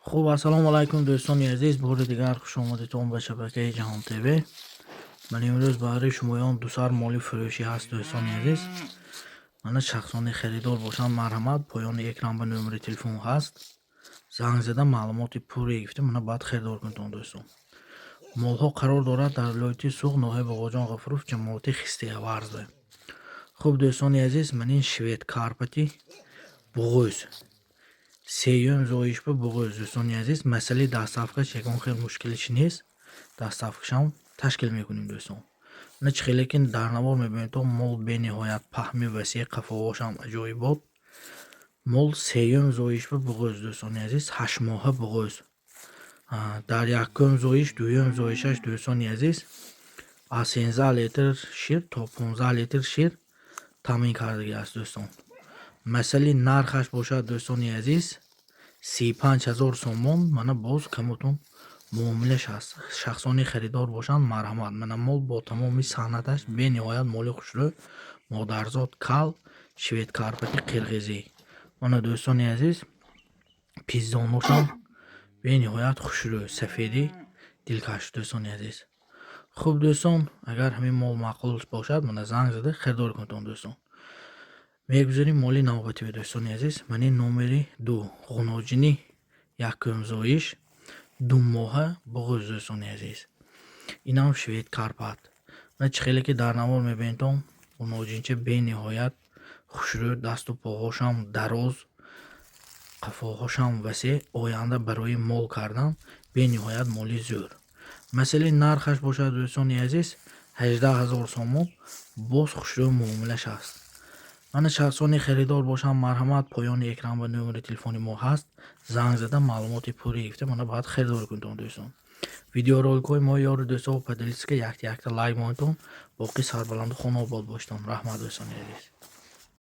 خب السلام علیکم دوستان عزیز، بار دیگر خوش آمدید به شبکه جهان تیوی. من امروز برای شمایان دو سر مالی فروشی هست دوستان عزیز. من شخصانی خریدار باشم مرحمت، پایان اکران به نمره تلفن هست. زنگ زده معلومات پوری گرفته من بعد خریدار کنید دوستان. مال ها قرار دارد در ولایت سوق ناحیه باغجان غفروف جماعت خستی ورزه. خب دوستان عزیز، من این شوید کارپتی بغوز سیوم زویش به بغوز دوستان عزیز. مسئله دستافکش یکم خیلی مشکلش نیست. دستافکش هم تشکیل میکنیم دوستان. نه خیلی که در نوار میبینید تو مال به نهایت پهمی وسیع قفاواش هم عجایبات. مال سیوم زویش به بغوز دوستان عزیز، 8 ماه بغوز. در یکم زویش دویم زویشش دوستان عزیز از 13 لیتر شیر تا 15 لیتر شیر تامین کردگی است دوستان. مسئله نرخش باشد دوستان عزیز 35,000 سومون. من باز کمتون معاملش هست. شخصانی خریدار باشند مرحمت. من مال با تمامی سندش به نهایت مال خوشرو مادرزاد کال شوید کارپتی قرقیزی. من دوستان عزیز پیزدانوشم به نهایت خوشرو سفیدی دلکش دوستان عزیز. خوب دوستان، اگر همین مال معقول باشد من زنگ زده خریدار کنید دوستان. میگذاریم مالی نوبتی به دوستان عزیز. من این نمری 2 غناجینی یکم زویش 2 ماه بغوز دوستان عزیز. این هم شوید کارپت. من خیلی که در نوار میبینم غناجینچه به نهایت خوشرو، دست و پاهاشم دراز، قفاهاشم وسیع، آینده برای مال کردن به نهایت مالی زور. مسئله نرخش باشد دوستان عزیز 18,000 سومون. باز خوشرو معاملش هست. من شخصانی خریدار باشم مرحمت، پایان اکران و نمره تلفنی ما هست. زنگ زده معلومات پوری گرفته من باید خریدار کنید دوستان. ویدیو رولکوی ما یار دوستان پدلیست که یک لایک مانتون باقی سربلند خون آباد باشتم. رحمت دوستان عزیز.